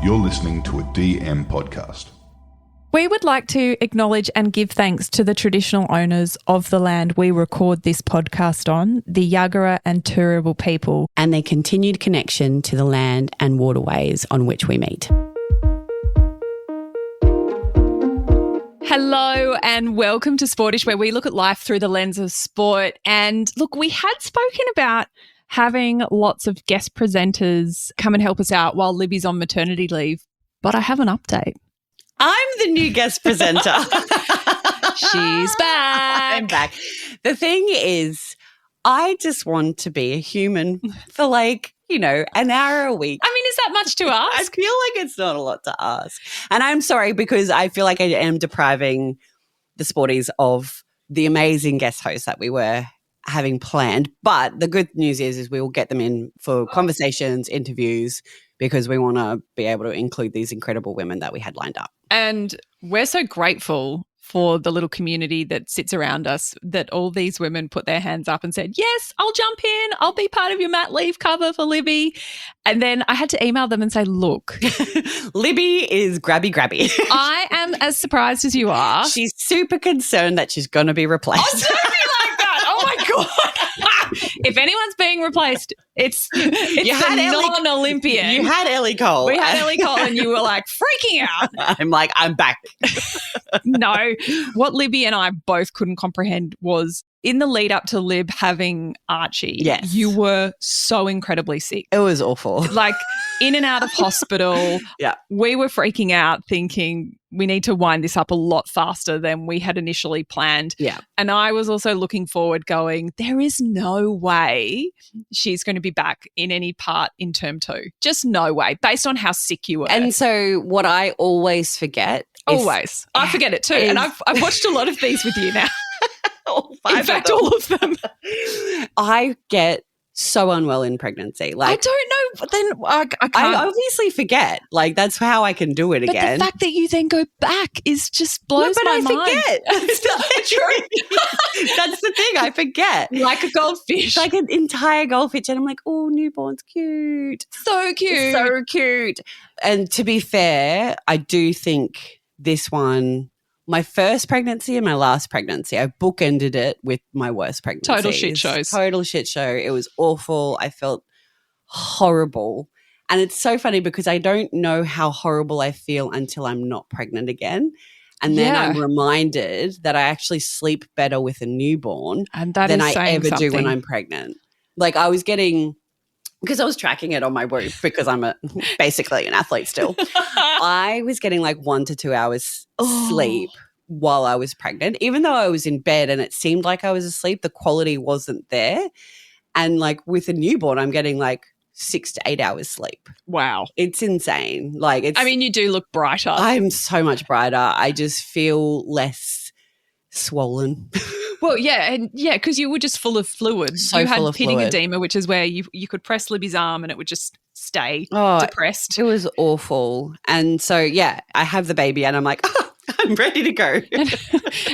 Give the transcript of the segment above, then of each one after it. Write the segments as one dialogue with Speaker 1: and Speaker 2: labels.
Speaker 1: You're listening to a DM podcast.
Speaker 2: We would like to acknowledge and give thanks to the traditional owners of the land we record this podcast on, the Yagara and Turrbal people,
Speaker 3: and their continued connection to the land and waterways on which we meet.
Speaker 2: Hello and welcome to Sportish, where we look at life through the lens of sport. And look, we had spoken about having lots of guest presenters come and help us out while Libby's on maternity leave, but I have an update.
Speaker 3: I'm the new guest presenter.
Speaker 2: She's back.
Speaker 3: I'm back. The thing is, I just want to be a human for an hour a week.
Speaker 2: I mean, is that much to ask?
Speaker 3: I feel like it's not a lot to ask. And I'm sorry because I feel like I am depriving the Sporties of the amazing guest hosts that we were having planned. But the good news is we will get them in for conversations, interviews, because we want to be able to include these incredible women that we had lined up.
Speaker 2: And we're so grateful for the little community that sits around us that all these women put their hands up and said, yes, I'll jump in. I'll be part of your mat leave cover for Libby. And then I had to email them and say, look.
Speaker 3: Libby is grabby.
Speaker 2: I am as surprised as you are.
Speaker 3: She's super concerned that she's going to be replaced.
Speaker 2: Oh, don't be like that. Oh, my God. If anyone's being replaced, it's the non-Olympian.
Speaker 3: You had Ellie Cole.
Speaker 2: We had Ellie Cole and you were like freaking out.
Speaker 3: I'm like, I'm back.
Speaker 2: No. What Libby and I both couldn't comprehend was in the lead up to Lib having Archie,
Speaker 3: yes,
Speaker 2: you were so incredibly sick.
Speaker 3: It was awful.
Speaker 2: Like in and out of hospital.
Speaker 3: Yeah.
Speaker 2: We were freaking out thinking we need to wind this up a lot faster than we had initially planned.
Speaker 3: Yeah.
Speaker 2: And I was also looking forward going, there is no way she's going to be back in any part in term 2. Just no way, based on how sick you were.
Speaker 3: And so what I always forget
Speaker 2: is, I forget it too. And I've watched a lot of these with you now. In fact, all of them.
Speaker 3: I get so unwell in pregnancy.
Speaker 2: I don't know. But then I can't.
Speaker 3: I obviously forget. Like, that's how I can do it again.
Speaker 2: But the fact that you then go back is just blows my mind.
Speaker 3: But I forget. That's not true. That's the thing. I forget.
Speaker 2: Like a goldfish.
Speaker 3: Like an entire goldfish. And I'm like, oh, newborn's cute.
Speaker 2: So cute.
Speaker 3: So cute. And to be fair, I do think this one, my first pregnancy and my last pregnancy, I bookended it with my worst pregnancy.
Speaker 2: Total shit shows.
Speaker 3: Total shit show. It was awful. I felt horrible. And it's so funny because I don't know how horrible I feel until I'm not pregnant again. And then I'm reminded that I actually sleep better with a newborn than I ever do when I'm pregnant. Like I was getting, because I was tracking it on my Whoop because I'm basically an athlete still. I was getting like 1 to 2 hours sleep while I was pregnant. Even though I was in bed and it seemed like I was asleep, the quality wasn't there. And like with a newborn, I'm getting like 6 to 8 hours sleep.
Speaker 2: Wow.
Speaker 3: It's insane. Like it's,
Speaker 2: I mean, you do look brighter.
Speaker 3: I'm so much brighter. I just feel less swollen.
Speaker 2: Well, yeah, and because you were just full of fluid.
Speaker 3: So
Speaker 2: you had
Speaker 3: full of
Speaker 2: pitting
Speaker 3: fluid.
Speaker 2: edema, which is where you could press Libby's arm and it would just stay depressed.
Speaker 3: It was awful. And so, I have the baby and I'm like, I'm ready to go.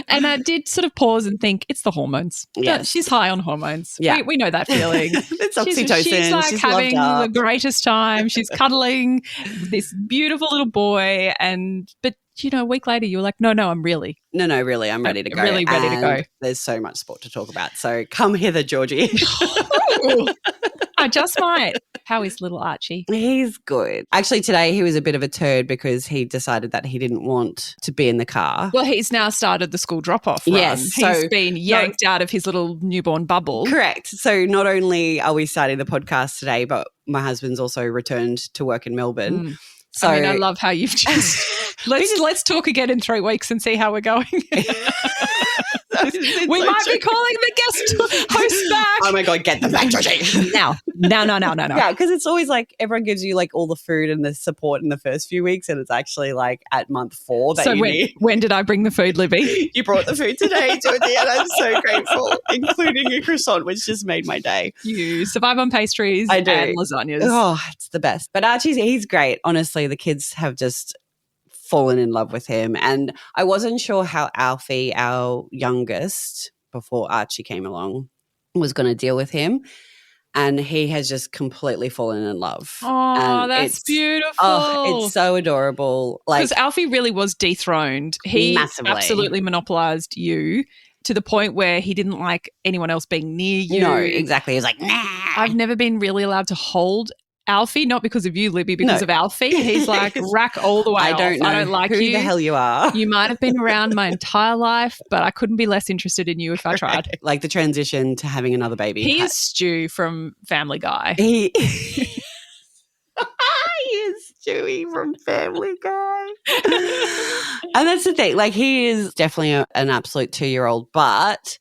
Speaker 2: And I did sort of pause and think, it's the hormones.
Speaker 3: Yes.
Speaker 2: She's high on hormones.
Speaker 3: Yeah.
Speaker 2: We know that feeling.
Speaker 3: It's oxytocin.
Speaker 2: She's like
Speaker 3: She's
Speaker 2: having
Speaker 3: loved
Speaker 2: the
Speaker 3: up.
Speaker 2: greatest time. She's cuddling this beautiful little boy. But a week later you were like, no, I'm really.
Speaker 3: No, really, I'm ready to go.
Speaker 2: Really ready to go.
Speaker 3: There's so much sport to talk about. So come hither, Georgie.
Speaker 2: I just might. How is little Archie?
Speaker 3: He's good. Actually, today he was a bit of a turd because he decided that he didn't want to be in the car.
Speaker 2: Well, he's now started the school drop-off run.
Speaker 3: Yes.
Speaker 2: He's been yanked out of his little newborn bubble.
Speaker 3: Correct. So not only are we starting the podcast today, but my husband's also returned to work in Melbourne. So
Speaker 2: I love how you've just let's talk again in 3 weeks and see how we're going. We might be calling the guest host back.
Speaker 3: Oh my God, get them back, Georgie.
Speaker 2: No.
Speaker 3: Yeah, because it's always like everyone gives you like all the food and the support in the first few weeks, and it's actually like at month 4 that you need.
Speaker 2: When did I bring the food, Libby?
Speaker 3: You brought the food today, Georgie, and I'm so grateful, including a croissant, which just made my day.
Speaker 2: You survive on pastries
Speaker 3: I do.
Speaker 2: and lasagnas.
Speaker 3: Oh, it's the best. But he's great. Honestly, the kids have just fallen in love with him. And I wasn't sure how Alfie, our youngest, before Archie came along, was going to deal with him. and he has just completely fallen in love.
Speaker 2: Oh,
Speaker 3: And
Speaker 2: that's beautiful.
Speaker 3: Oh, it's so adorable.
Speaker 2: Because Alfie really was dethroned. He
Speaker 3: Massively.
Speaker 2: absolutely monopolized you to the point where he didn't like anyone else being near you.
Speaker 3: No, exactly. He was like, nah.
Speaker 2: I've never been really allowed to hold Alfie, not because of you, Libby, because of Alfie. He's like, rack all the way
Speaker 3: I don't know
Speaker 2: I don't like
Speaker 3: who
Speaker 2: you.
Speaker 3: the hell you are.
Speaker 2: You might have been around my entire life, but I couldn't be less interested in you if I tried.
Speaker 3: Like the transition to having another baby.
Speaker 2: He is Stu from Family Guy.
Speaker 3: He is Stewie from Family Guy. And that's the thing. Like, he is definitely an absolute 2-year-old, but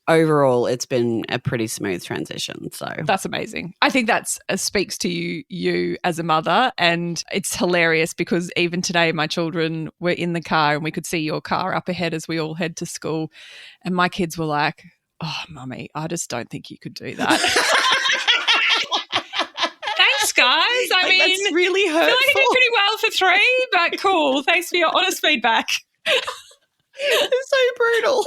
Speaker 3: overall, it's been a pretty smooth transition. So
Speaker 2: that's amazing. I think that speaks to you as a mother, and it's hilarious because even today my children were in the car and we could see your car up ahead as we all head to school, and my kids were like, "Oh, Mummy, I just don't think you could do that." Thanks, guys. I mean,
Speaker 3: that's really hurtful.
Speaker 2: I feel like I did pretty well for 3, but cool. Thanks for your honest feedback.
Speaker 3: It's so brutal.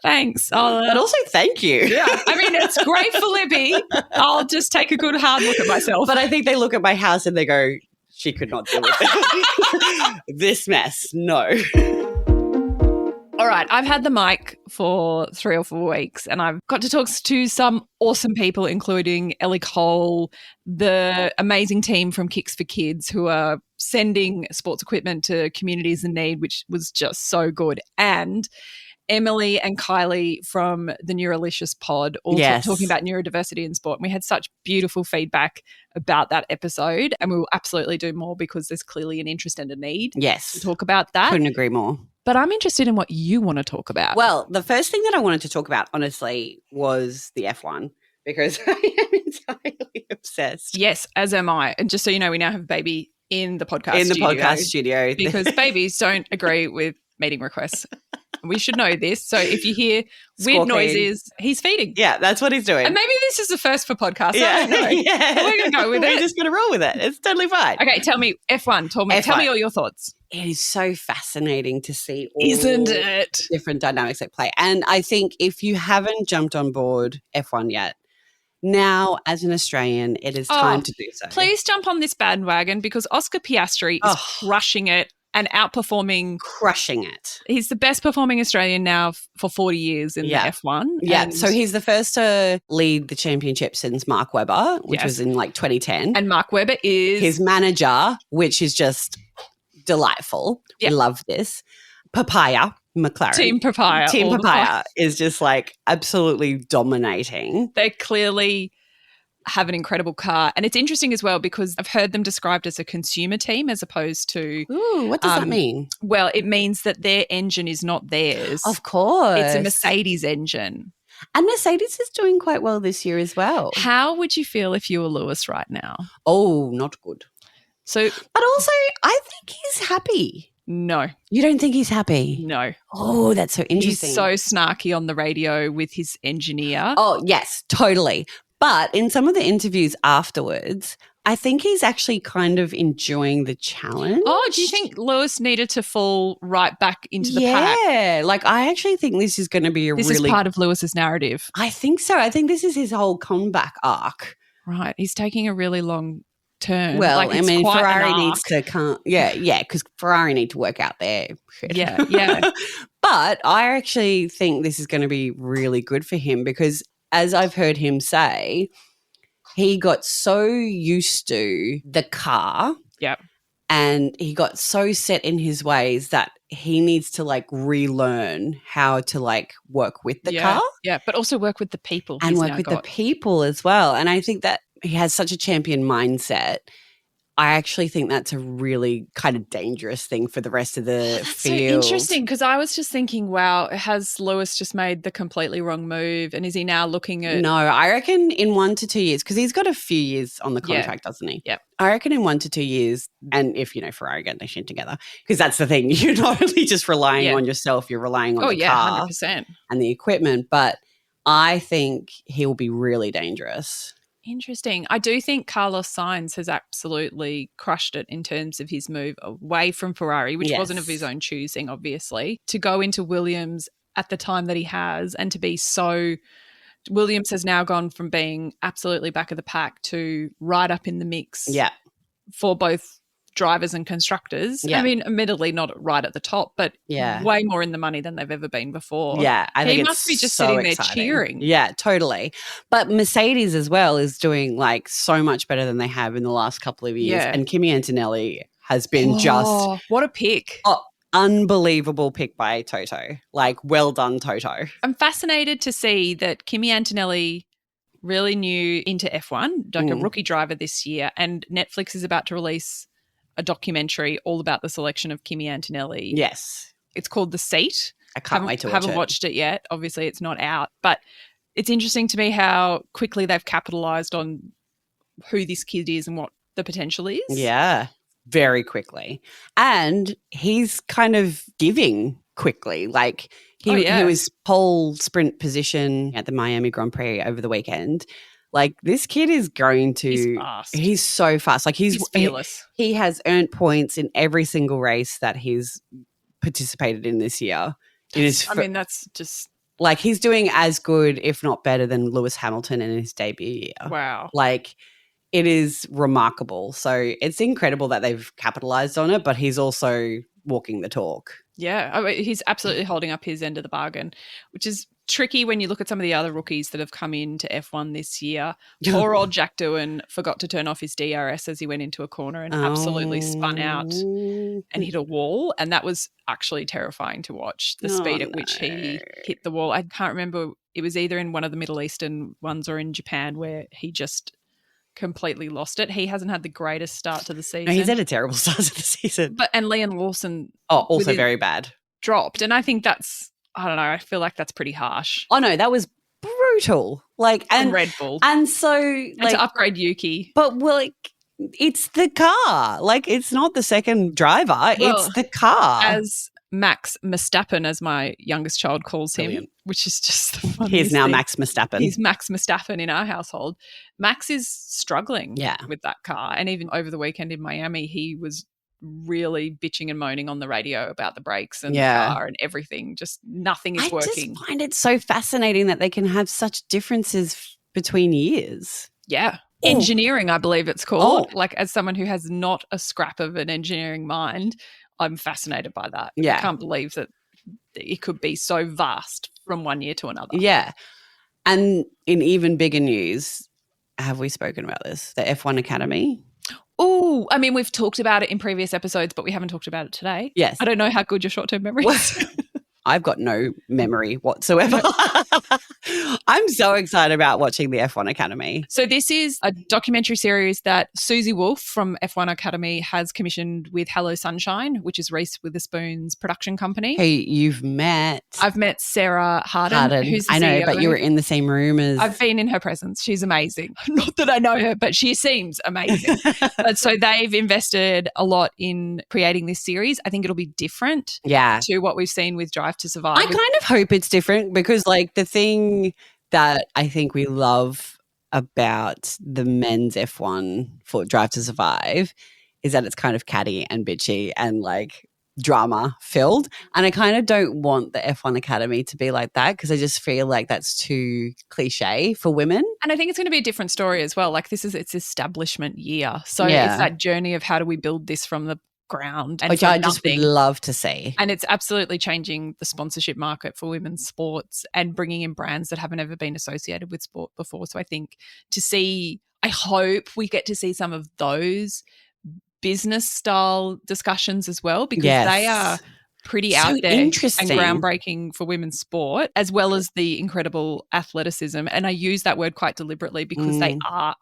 Speaker 2: Thanks.
Speaker 3: But also, thank you.
Speaker 2: Yeah. I mean, it's great for Libby. I'll just take a good hard look at myself.
Speaker 3: But I think they look at my house and they go, she could not deal with it. This mess. No.
Speaker 2: All right. I've had the mic for 3 or 4 weeks and I've got to talk to some awesome people, including Ellie Cole, the amazing team from Kicks for Kids who are sending sports equipment to communities in need, which was just so good. And Emily and Kylie from the Neuralicious pod, all talking about neurodiversity in sport. And we had such beautiful feedback about that episode, and we will absolutely do more because there's clearly an interest and a need to talk about that.
Speaker 3: Couldn't agree more.
Speaker 2: But I'm interested in what you want to talk about.
Speaker 3: Well, the first thing that I wanted to talk about, honestly, was the F1 because I am entirely obsessed.
Speaker 2: Yes, as am I. And just so you know, we now have a baby in the podcast
Speaker 3: studio.
Speaker 2: Because babies don't agree with meeting requests. We should know this. So if you hear weird noises, he's feeding.
Speaker 3: Yeah, that's what he's doing.
Speaker 2: And maybe this is the first for podcasts.
Speaker 3: Yeah.
Speaker 2: I don't know.
Speaker 3: Yeah.
Speaker 2: We're going to go with it.
Speaker 3: We're just going to roll with it. It's totally fine.
Speaker 2: Okay, tell me, F1, tell me all your thoughts.
Speaker 3: It is so fascinating to see all
Speaker 2: Isn't it?
Speaker 3: different dynamics at play. And I think if you haven't jumped on board F1 yet, now as an Australian, it is time to do so.
Speaker 2: Please jump on this bandwagon because Oscar Piastri is crushing it and
Speaker 3: crushing it.
Speaker 2: He's the best performing Australian now for 40 years in the F1.
Speaker 3: Yeah, so he's the first to lead the championship since Mark Webber, which was in like 2010.
Speaker 2: And Mark Webber is
Speaker 3: his manager, which is just delightful. We love this. Papaya McLaren.
Speaker 2: Team Papaya
Speaker 3: is just like absolutely dominating.
Speaker 2: They clearly have an incredible car. And it's interesting as well because I've heard them described as a consumer team as opposed to...
Speaker 3: Ooh, what does that mean?
Speaker 2: Well, it means that their engine is not theirs.
Speaker 3: Of course.
Speaker 2: It's a Mercedes engine.
Speaker 3: And Mercedes is doing quite well this year as well.
Speaker 2: How would you feel if you were Lewis right now?
Speaker 3: Oh, not good.
Speaker 2: So,
Speaker 3: but also, I think he's happy.
Speaker 2: No.
Speaker 3: You don't think he's happy?
Speaker 2: No.
Speaker 3: Oh, that's so interesting.
Speaker 2: He's so snarky on the radio with his engineer.
Speaker 3: Oh, yes, totally. But in some of the interviews afterwards, I think he's actually kind of enjoying the challenge.
Speaker 2: Oh, do you think Lewis needed to fall right back into the pack?
Speaker 3: Yeah, like I actually think this is going to be
Speaker 2: This is part of Lewis's narrative.
Speaker 3: I think so. I think this is his whole comeback arc.
Speaker 2: Right. He's taking a really long turn.
Speaker 3: Well,
Speaker 2: like,
Speaker 3: I mean, Ferrari needs to because Ferrari need to work out their shit.
Speaker 2: Yeah.
Speaker 3: But I actually think this is going to be really good for him because as I've heard him say, he got so used to the car.
Speaker 2: Yep.
Speaker 3: And he got so set in his ways that he needs to like relearn how to like work with the car.
Speaker 2: Yeah, but also work with the people.
Speaker 3: And work with the people as well. And I think that he has such a champion mindset. I actually think that's a really kind of dangerous thing for the rest of the field.
Speaker 2: So interesting because I was just thinking, wow, has Lewis just made the completely wrong move and is he now looking at...
Speaker 3: No, I reckon in 1 to 2 years because he's got a few years on the contract, doesn't he?
Speaker 2: Yeah.
Speaker 3: I reckon in 1 to 2 years and if, Ferrari get their shit together because that's the thing. You're not only just relying on yourself, you're relying on the car
Speaker 2: 100%.
Speaker 3: And the equipment. But I think he will be really dangerous.
Speaker 2: Interesting. I do think Carlos Sainz has absolutely crushed it in terms of his move away from Ferrari, which wasn't of his own choosing, obviously, to go into Williams at the time that he has and to be so Williams has now gone from being absolutely back of the pack to right up in the mix for both drivers and constructors.
Speaker 3: Yeah.
Speaker 2: I mean, admittedly not right at the top, but way more in the money than they've ever been before.
Speaker 3: Yeah, I think
Speaker 2: he
Speaker 3: it's
Speaker 2: must be just
Speaker 3: so
Speaker 2: sitting there
Speaker 3: exciting.
Speaker 2: cheering.
Speaker 3: Yeah, totally. But Mercedes as well is doing like so much better than they have in the last couple of years.
Speaker 2: Yeah.
Speaker 3: And Kimi Antonelli has been
Speaker 2: what a pick.
Speaker 3: Unbelievable pick by Toto. Like, well done, Toto.
Speaker 2: I'm fascinated to see that Kimi Antonelli really new into F1, like a rookie driver this year, and Netflix is about to release a documentary all about the selection of Kimi Antonelli.
Speaker 3: Yes.
Speaker 2: It's called The Seat.
Speaker 3: I can't wait to watch it.
Speaker 2: Haven't watched it yet. Obviously, it's not out. But it's interesting to me how quickly they've capitalised on who this kid is and what the potential is.
Speaker 3: Yeah, very quickly. And he's kind of giving quickly. Like he was pole sprint position at the Miami Grand Prix over the weekend. Like, this kid is going to –
Speaker 2: he's fast.
Speaker 3: He's so fast. Like, he's
Speaker 2: fearless.
Speaker 3: He has earned points in every single race that he's participated in this year.
Speaker 2: That's just –
Speaker 3: like, he's doing as good, if not better, than Lewis Hamilton in his debut year.
Speaker 2: Wow.
Speaker 3: Like, it is remarkable. So it's incredible that they've capitalized on it, but he's also walking the talk.
Speaker 2: Yeah, he's absolutely holding up his end of the bargain, which is tricky when you look at some of the other rookies that have come into F1 this year. Poor old Jack Doohan forgot to turn off his DRS as he went into a corner and absolutely spun out and hit a wall. And that was actually terrifying to watch, the speed at which he hit the wall. I can't remember. It was either in one of the Middle Eastern ones or in Japan where he just completely lost it. He hasn't had the greatest start to the season.
Speaker 3: No, he's had a terrible start to the season.
Speaker 2: And Liam Lawson
Speaker 3: also very bad.
Speaker 2: Dropped. And I think that's, I don't know, I feel like that's pretty harsh.
Speaker 3: Oh no, that was brutal. Like, and
Speaker 2: Red Bull.
Speaker 3: And so like,
Speaker 2: to upgrade Yuki.
Speaker 3: But it's the car. Like, it's not the second driver. It's the car.
Speaker 2: As Max Verstappen, as my youngest child calls him, which is just the funniest
Speaker 3: He's now
Speaker 2: thing.
Speaker 3: Max Verstappen.
Speaker 2: He's Max Verstappen in our household. Max is struggling with that car. And even over the weekend in Miami, he was really bitching and moaning on the radio about the brakes and the car and everything. Just nothing is working.
Speaker 3: I just find it so fascinating that they can have such differences between years.
Speaker 2: Yeah. Engineering, I believe it's called. Like, as someone who has not a scrap of an engineering mind, I'm fascinated by that.
Speaker 3: Yeah.
Speaker 2: I can't believe that it could be so vast from one year to another.
Speaker 3: Yeah. And in even bigger news, have we spoken about this? The F1 Academy?
Speaker 2: Oh, I mean, we've talked about it in previous episodes, but we haven't talked about it today.
Speaker 3: Yes.
Speaker 2: I don't know how good your short-term memory is.
Speaker 3: I've got no memory whatsoever. I'm so excited about watching the F1 Academy.
Speaker 2: So this is a documentary series that Susie Wolf from F1 Academy has commissioned with Hello Sunshine, which is Reese Witherspoon's production company.
Speaker 3: Hey, you've met.
Speaker 2: I've met Sarah Harden. Who's the
Speaker 3: I know,
Speaker 2: CEO.
Speaker 3: but you were in the same room as.
Speaker 2: I've been in her presence. She's amazing. Not that I know her, but she seems amazing. So they've invested a lot in creating this series. I think it'll be different to what we've seen with Drive to Survive.
Speaker 3: I kind of hope it's different because, like, the thing that I think we love about the men's F1 for Drive to Survive is that it's kind of catty and bitchy and, like, drama filled. And I kind of don't want the F1 Academy to be like that because I just feel like that's too cliche for women.
Speaker 2: And I think it's going to be a different story as well. Like, it's establishment year. So it's that journey of how do we build this from the ground, and
Speaker 3: which I just would love to see.
Speaker 2: And it's absolutely changing the sponsorship market for women's sports and bringing in brands that haven't ever been associated with sport before. So I think I hope we get to see some of those business style discussions as well, because they are pretty out there and groundbreaking for women's sport, as well as the incredible athleticism. And I use that word quite deliberately because they are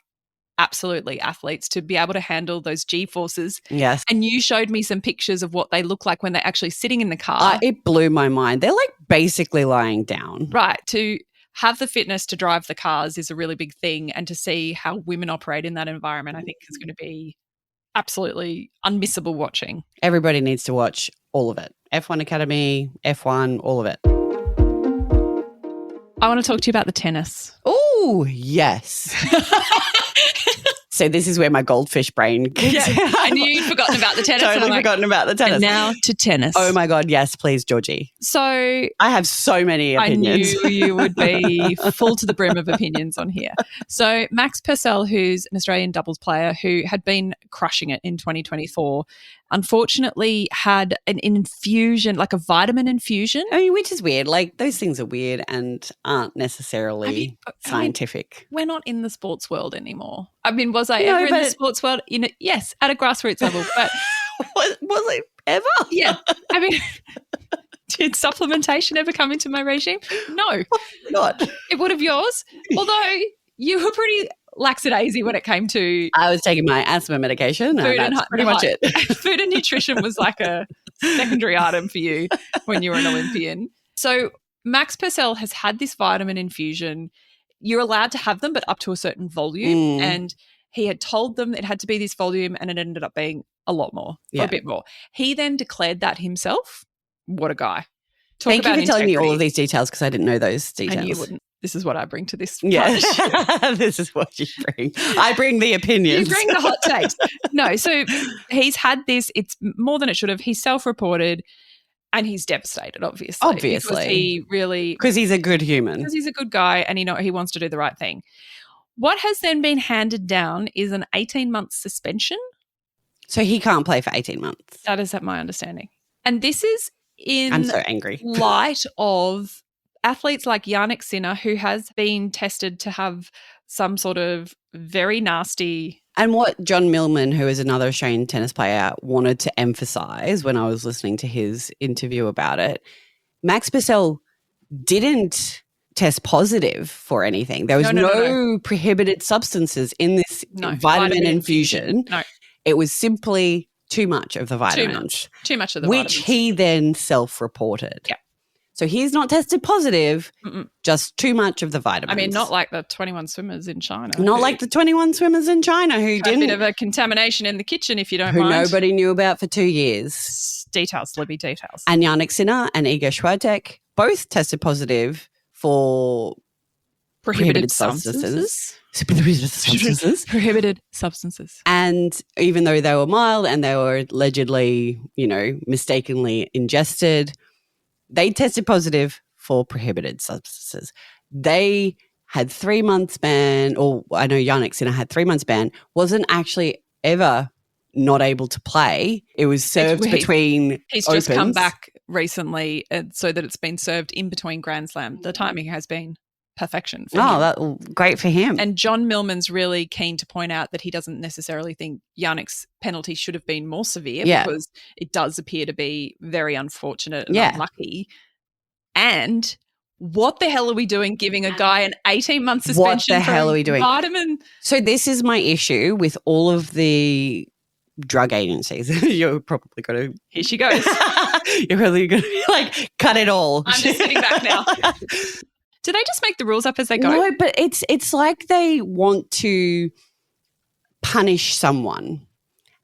Speaker 2: absolutely athletes to be able to handle those G-forces.
Speaker 3: Yes.
Speaker 2: And you showed me some pictures of what they look like when they're actually sitting in the car.
Speaker 3: It blew my mind. They're like basically lying down.
Speaker 2: Right. To have the fitness to drive the cars is a really big thing, and to see how women operate in that environment, I think is going to be absolutely unmissable watching.
Speaker 3: Everybody needs to watch all of it. F1 Academy, F1, all of it.
Speaker 2: I want to talk to you about the tennis.
Speaker 3: Oh, yes. So this is where my goldfish brain kicks out.
Speaker 2: I knew you'd forgotten about the tennis.
Speaker 3: Totally forgotten about the tennis.
Speaker 2: And now to tennis.
Speaker 3: Oh my God, yes, please, Georgie.
Speaker 2: So
Speaker 3: I have so many opinions.
Speaker 2: I knew you would be full to the brim of opinions on here. So Max Purcell, who's an Australian doubles player who had been crushing it in 2024, unfortunately had an infusion, like a vitamin infusion.
Speaker 3: I mean, which is weird. Like those things are weird and aren't necessarily scientific.
Speaker 2: We're not in the sports world anymore. I mean, was I ever in the sports world? Yes, at a grassroots level. But
Speaker 3: was it ever?
Speaker 2: Yeah. I mean, did supplementation ever come into my regime? No.
Speaker 3: Not.
Speaker 2: It would have yours. Although you were pretty lackadaisy when it came to
Speaker 3: I was taking my asthma medication and that's pretty much it.
Speaker 2: Food and nutrition was like a secondary item for you when you were an Olympian. So Max Purcell has had this vitamin infusion. You're allowed to have them, but up to a certain volume. And he had told them it had to be this volume and it ended up being a lot more, or a bit more. He then declared that himself. What a guy.
Speaker 3: Thank you for telling me all of these details because I didn't know those details.
Speaker 2: And you wouldn't. This is what I bring to this.
Speaker 3: Yeah, this is what you bring. I bring the opinions.
Speaker 2: You bring the hot takes. No, so he's had this. It's more than it should have. He's self-reported and he's devastated, obviously.
Speaker 3: Because he's a good human.
Speaker 2: Because he's a good guy and he wants to do the right thing. What has then been handed down is an 18-month suspension.
Speaker 3: So he can't play for 18 months.
Speaker 2: That is my understanding. And this is
Speaker 3: I'm so angry.
Speaker 2: light of athletes like Yannick Sinner, who has been tested to have some sort of very nasty.
Speaker 3: And what John Millman, who is another Australian tennis player, wanted to emphasise when I was listening to his interview about it, Max Purcell didn't test positive for anything. There was no prohibited substances in this vitamin infusion.
Speaker 2: No.
Speaker 3: It was simply too much of the vitamins.
Speaker 2: Too much of the vitamins.
Speaker 3: Which he then self-reported.
Speaker 2: Yeah.
Speaker 3: So he's not tested positive, just too much of the vitamins.
Speaker 2: I mean, not like the 21 swimmers in China.
Speaker 3: Not like the 21 swimmers in China who didn't.
Speaker 2: A bit of a contamination in the kitchen, if you don't
Speaker 3: mind. Who
Speaker 2: nobody
Speaker 3: knew about for 2 years.
Speaker 2: Details, Libby, details.
Speaker 3: And Yannick Sinner and Iga Swiatek both tested positive for prohibited substances.
Speaker 2: Prohibited substances.
Speaker 3: And even though they were mild and they were allegedly, mistakenly ingested, they tested positive for prohibited substances. They had 3 months ban, or I know Yannick Sinner had 3 months ban, wasn't actually ever not able to play. It was served between
Speaker 2: He's
Speaker 3: opens.
Speaker 2: Just come back recently so that it's been served in between Grand Slam. The timing has been perfection for him.
Speaker 3: Great for him.
Speaker 2: And John Millman's really keen to point out that he doesn't necessarily think Yannick's penalty should have been more severe because it does appear to be very unfortunate and unlucky. And what the hell are we doing giving a guy an 18-month suspension?
Speaker 3: What the hell are we doing?
Speaker 2: Vitamin.
Speaker 3: So this is my issue with all of the drug agencies. You're probably going to...
Speaker 2: Here she goes.
Speaker 3: You're really going to be like, cut it all.
Speaker 2: I'm just sitting back now. Do they just make the rules up as they go?
Speaker 3: No, but it's like they want to punish someone.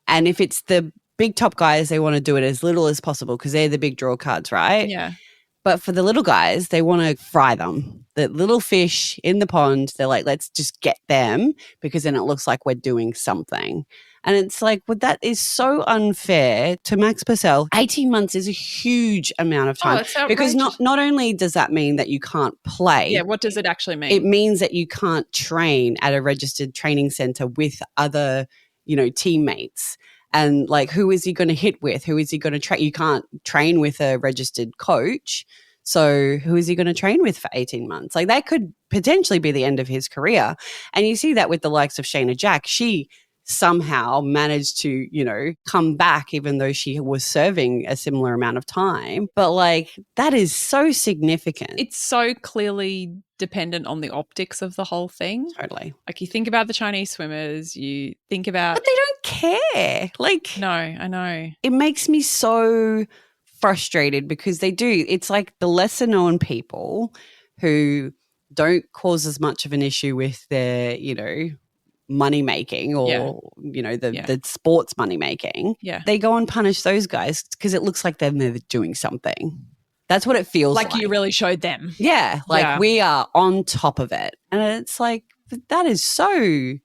Speaker 3: And if it's the big top guys, they want to do it as little as possible because they're the big draw cards, right?
Speaker 2: Yeah.
Speaker 3: But for the little guys, they want to fry them. The little fish in the pond, they're like, let's just get them because then it looks like we're doing something. And it's like, well, that is so unfair to Max Purcell. 18 months is a huge amount of time.
Speaker 2: It's outrageous.
Speaker 3: Because not only does that mean that you can't play.
Speaker 2: Yeah, what does it actually mean?
Speaker 3: It means that you can't train at a registered training center with other, teammates. And like, who is he going to hit with? Who is he going to train? You can't train with a registered coach. So who is he going to train with for 18 months? Like that could potentially be the end of his career. And you see that with the likes of Shayna Jack. She somehow managed to, come back even though she was serving a similar amount of time. But like that is so significant.
Speaker 2: It's so clearly dependent on the optics of the whole thing.
Speaker 3: Totally.
Speaker 2: Like you think about the Chinese swimmers, you think about...
Speaker 3: But they don't care. Like...
Speaker 2: No, I know.
Speaker 3: It makes me so frustrated because they do. It's like the lesser known people who don't cause as much of an issue with their, money making or the sports money making.
Speaker 2: Yeah.
Speaker 3: They go and punish those guys because it looks like they're doing something. That's what it feels like.
Speaker 2: Like you really showed them.
Speaker 3: Yeah. We are on top of it. And it's like, that is so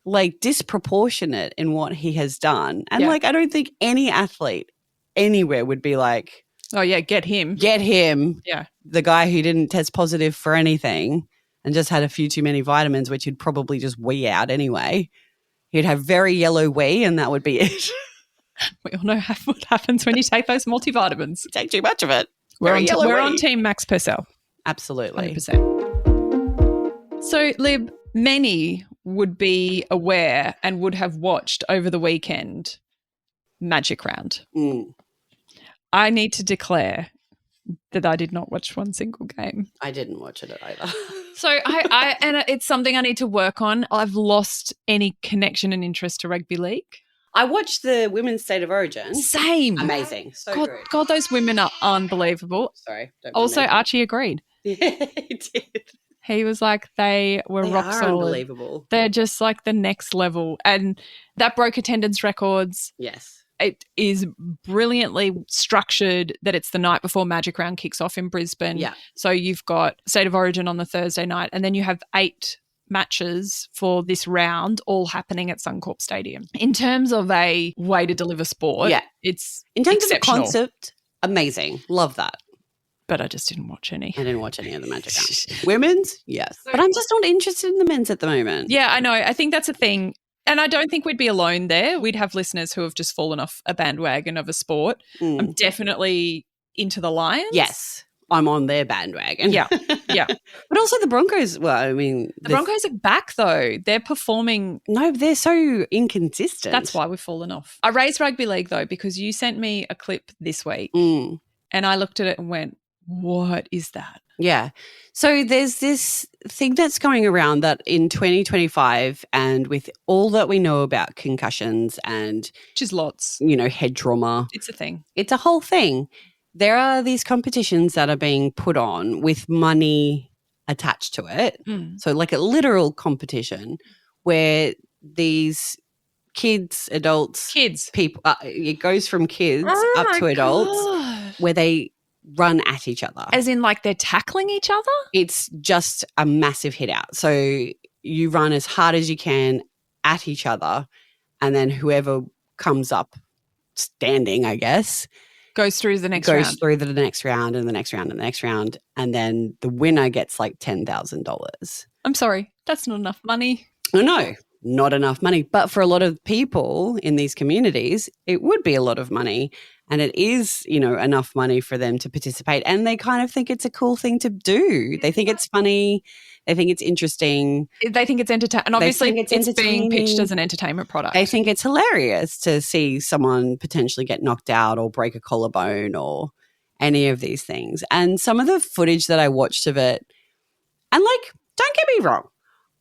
Speaker 3: like disproportionate in what he has done. And
Speaker 2: Yeah.
Speaker 3: like, I don't think any athlete anywhere would be like,
Speaker 2: oh, yeah, get him.
Speaker 3: get him.
Speaker 2: Yeah.
Speaker 3: The guy who didn't test positive for anything and just had a few too many vitamins, which he'd probably just wee out anyway. He'd have very yellow wee and that would be it.
Speaker 2: We all know what happens when you take those multivitamins.
Speaker 3: You take too much of it.
Speaker 2: We're
Speaker 3: Very
Speaker 2: on
Speaker 3: wee.
Speaker 2: team Max Purcell.
Speaker 3: Absolutely.
Speaker 2: 100%. So, Lib, many would be aware and would have watched over the weekend Magic Round.
Speaker 3: Mm.
Speaker 2: I need to declare that I did not watch one single game.
Speaker 3: I didn't watch it either.
Speaker 2: So and it's something I need to work on. I've lost any connection and interest to rugby league.
Speaker 3: I watched the Women's State of Origin.
Speaker 2: Same.
Speaker 3: Amazing. So
Speaker 2: God,
Speaker 3: good.
Speaker 2: God, those women are unbelievable.
Speaker 3: Sorry. Don't
Speaker 2: Also,
Speaker 3: mind me.
Speaker 2: Archie agreed.
Speaker 3: Yeah, he did.
Speaker 2: He was like, they were
Speaker 3: They
Speaker 2: rock
Speaker 3: are
Speaker 2: solid.
Speaker 3: unbelievable.
Speaker 2: They're just like the next level. And that broke attendance records.
Speaker 3: Yes.
Speaker 2: It is brilliantly structured that it's the night before Magic Round kicks off in Brisbane.
Speaker 3: Yeah.
Speaker 2: So you've got State of Origin on the Thursday night, and then you have 8 matches for this round all happening at Suncorp Stadium. In terms of a way to deliver sport,
Speaker 3: Yeah.
Speaker 2: it's
Speaker 3: In terms of the
Speaker 2: exceptional.
Speaker 3: concept, amazing. Love that.
Speaker 2: But I just didn't watch any.
Speaker 3: I didn't watch any of the Magic Round. Women's, yes. But I'm just not interested in the men's at the moment.
Speaker 2: Yeah, I know. I think that's a thing. And I don't think we'd be alone there. We'd have listeners who have just fallen off a bandwagon of a sport.
Speaker 3: Mm.
Speaker 2: I'm definitely into the Lions.
Speaker 3: Yes. I'm on their bandwagon.
Speaker 2: Yeah. Yeah.
Speaker 3: But also the Broncos, well, I mean.
Speaker 2: The Broncos are back, though. They're performing.
Speaker 3: No, they're so inconsistent.
Speaker 2: That's why we've fallen off. I raised rugby league, though, because you sent me a clip this week
Speaker 3: Mm.
Speaker 2: and I looked at it and went, what is that?
Speaker 3: Yeah. So there's this thing that's going around that in 2025 and with all that we know about concussions and,
Speaker 2: Which is lots.
Speaker 3: you know, head trauma,
Speaker 2: It's a thing.
Speaker 3: it's a whole thing. There are these competitions that are being put on with money attached to it.
Speaker 2: Mm.
Speaker 3: So like a literal competition where these kids, adults,
Speaker 2: Kids.
Speaker 3: people, it goes from kids
Speaker 2: Oh
Speaker 3: up
Speaker 2: my
Speaker 3: to adults
Speaker 2: God.
Speaker 3: where they run at each other.
Speaker 2: As in like they're tackling each other?
Speaker 3: It's just a massive hit out. So you run as hard as you can at each other and then whoever comes up standing, I guess,
Speaker 2: Goes through the next
Speaker 3: goes
Speaker 2: round.
Speaker 3: through the next round and the next round and the next round. And then the winner gets like $10,000.
Speaker 2: I'm sorry. That's not enough money.
Speaker 3: Oh, no, not enough money. But for a lot of people in these communities, it would be a lot of money. And it is, you know, enough money for them to participate. And they kind of think it's a cool thing to do. They think it's funny. They think it's interesting.
Speaker 2: They think it's entertaining. And obviously
Speaker 3: think
Speaker 2: it's
Speaker 3: it's
Speaker 2: being pitched
Speaker 3: entertaining.
Speaker 2: as an entertainment product.
Speaker 3: They think it's hilarious to see someone potentially get knocked out or break a collarbone or any of these things. And some of the footage that I watched of it, and like, don't get me wrong,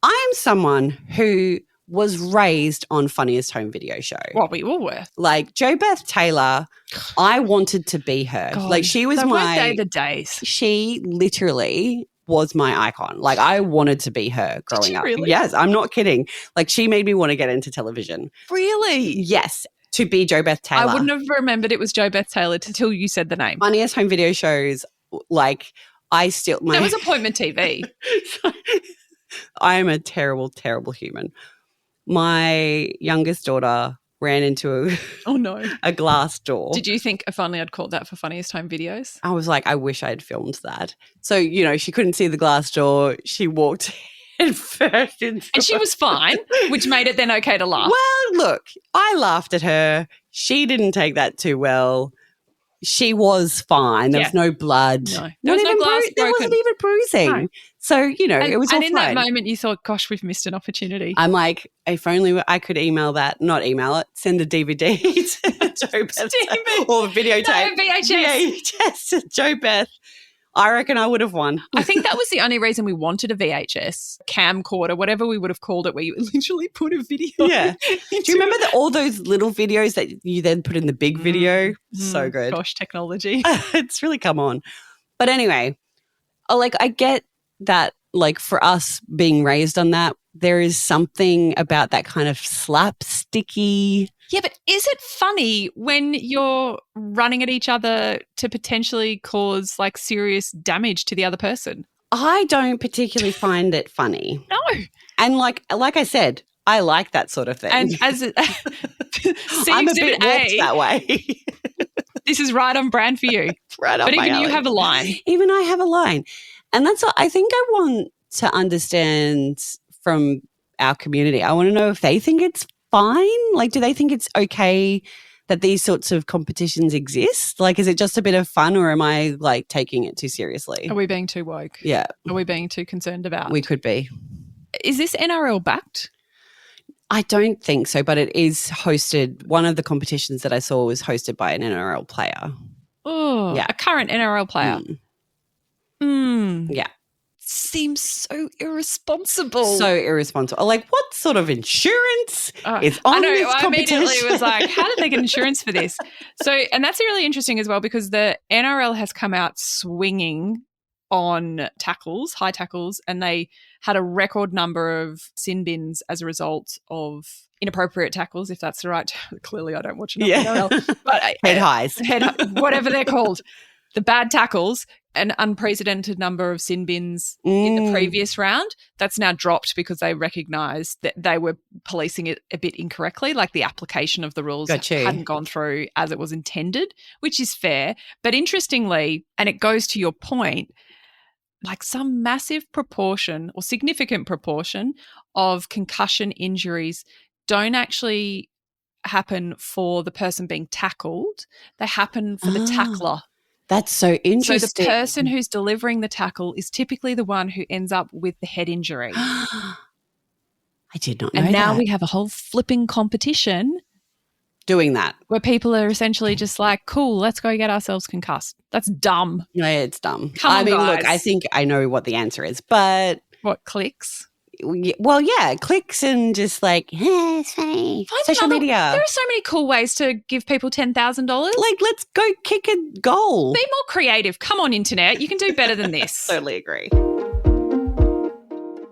Speaker 3: I am someone who was raised on Funniest Home Video Show.
Speaker 2: Well, we all were.
Speaker 3: Like Jo Beth Taylor, I wanted to be her.
Speaker 2: God,
Speaker 3: like she was
Speaker 2: weren't
Speaker 3: my,
Speaker 2: they the days?
Speaker 3: she literally was my icon. Like I wanted to be her growing
Speaker 2: you
Speaker 3: up.
Speaker 2: really?
Speaker 3: Yes, I'm not kidding. Like she made me want to get into television.
Speaker 2: Really?
Speaker 3: Yes, to be Jo Beth Taylor.
Speaker 2: I wouldn't have remembered it was Jo Beth Taylor until you said the name.
Speaker 3: Funniest Home Video Shows, like I still
Speaker 2: That was appointment TV.
Speaker 3: I am a terrible, terrible human. My youngest daughter ran into
Speaker 2: Oh, no.
Speaker 3: a glass door.
Speaker 2: Did you think if only I'd called that for Funniest Home Videos?
Speaker 3: I was like, I wish I had filmed that. So, you know, she couldn't see the glass door. She walked head first into
Speaker 2: And she was fine, which made it then okay to laugh.
Speaker 3: Well, look, I laughed at her. She didn't take that too well. She was fine. There was no blood.
Speaker 2: No. There
Speaker 3: Not
Speaker 2: was no
Speaker 3: even
Speaker 2: glass
Speaker 3: there wasn't
Speaker 2: broken.
Speaker 3: even bruising.
Speaker 2: No.
Speaker 3: So, you know, it was all
Speaker 2: and in
Speaker 3: fine.
Speaker 2: that moment, you thought, gosh, we've missed an opportunity.
Speaker 3: I'm like, if only I could email that, not email it, send a DVD to Jo Beth or videotape.
Speaker 2: No, VHS.
Speaker 3: VHS to Jo Beth. I reckon I would have won.
Speaker 2: I think that was the only reason we wanted a VHS, camcorder, whatever we would have called it, where you literally put a video.
Speaker 3: Yeah. Do you remember all those little videos that you then put in the big video? So good.
Speaker 2: Gosh, technology.
Speaker 3: It's really come on. But anyway, like I get that, like for us being raised on that, there is something about that kind of slapsticky.
Speaker 2: Yeah, but is it funny when you're running at each other to potentially cause like serious damage to the other person?
Speaker 3: I don't particularly find it funny.
Speaker 2: No.
Speaker 3: And like I said, I like that sort of thing.
Speaker 2: And as
Speaker 3: I'm a bit warped that way.
Speaker 2: This is right on brand for you.
Speaker 3: Right up
Speaker 2: but
Speaker 3: my
Speaker 2: even
Speaker 3: alley.
Speaker 2: You have a line.
Speaker 3: Even I have a line. And that's what I think I want to understand from our community. I want to know if they think it's fine. Like, do they think it's okay that these sorts of competitions exist? Like, is it just a bit of fun, or am I like taking it too seriously?
Speaker 2: Are we being too woke?
Speaker 3: Yeah.
Speaker 2: Are we being too concerned about?
Speaker 3: We could be.
Speaker 2: Is this NRL backed?
Speaker 3: I don't think so, but it is hosted. One of the competitions that I saw was hosted by an NRL player.
Speaker 2: Oh,
Speaker 3: yeah.
Speaker 2: A current NRL player.
Speaker 3: Yeah.
Speaker 2: Seems so irresponsible.
Speaker 3: So irresponsible. Like, what sort of insurance is on this competition? I
Speaker 2: immediately was like, how did they get insurance for this? And that's really interesting as well, because the NRL has come out swinging on tackles, high tackles, and they had a record number of sin bins as a result of inappropriate tackles, if that's the right term. Clearly I don't watch enough NRL. But
Speaker 3: head highs.
Speaker 2: Whatever they're called. The bad tackles, an unprecedented number of sin bins in the previous round. That's now dropped because they recognised that they were policing it a bit incorrectly, like the application of the rules hadn't gone through as it was intended, which is fair. But interestingly, and it goes to your point, like some massive proportion or significant proportion of concussion injuries don't actually happen for the person being tackled. They happen for the tackler.
Speaker 3: That's so interesting.
Speaker 2: So the person who's delivering the tackle is typically the one who ends up with the head injury.
Speaker 3: I did not know
Speaker 2: that. And now
Speaker 3: that.
Speaker 2: we have a whole flipping competition
Speaker 3: doing that,
Speaker 2: where people are essentially just like, cool, let's go get ourselves concussed. That's dumb.
Speaker 3: No, it's dumb.
Speaker 2: Come on, guys.
Speaker 3: Look, I think I know what the answer is, but
Speaker 2: what, clicks?
Speaker 3: Well, yeah, clicks and just like, it's funny. Social media.
Speaker 2: There are so many cool ways to give people $10,000.
Speaker 3: Like, let's go kick a goal.
Speaker 2: Be more creative. Come on, internet. You can do better than this.
Speaker 3: Totally agree.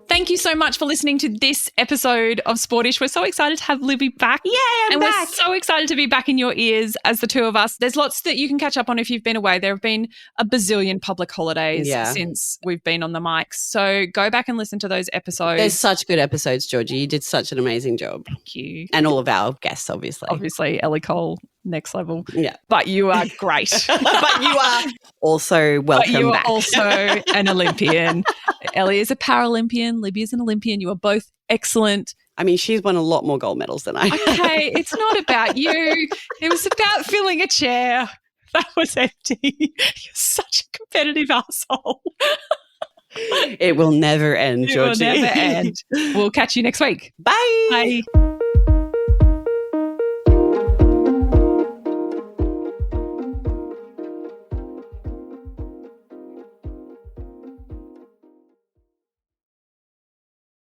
Speaker 2: Thank you so much for listening to this episode of Sportish. We're so excited to have Libby back.
Speaker 3: Yeah, I'm back.
Speaker 2: We're so excited to be back in your ears as the two of us. There's lots that you can catch up on if you've been away. There have been a bazillion public holidays since we've been on the mics. So go back and listen to those episodes.
Speaker 3: There's such good episodes, Georgie. You did such an amazing job.
Speaker 2: Thank you.
Speaker 3: And all of our guests, obviously.
Speaker 2: Obviously, Ellie Cole, next level.
Speaker 3: Yeah.
Speaker 2: But you are great.
Speaker 3: But you are also welcome back.
Speaker 2: But you are also an Olympian. Ellie is a Paralympian. Libby is an Olympian. You are both excellent.
Speaker 3: I mean, she's won a lot more gold medals than I have.
Speaker 2: Okay, it's not about you. It was about filling a chair that was empty. You're such a competitive asshole.
Speaker 3: It will never end, Georgie.
Speaker 2: It will never end. We'll catch you next week.
Speaker 3: Bye.
Speaker 2: Bye.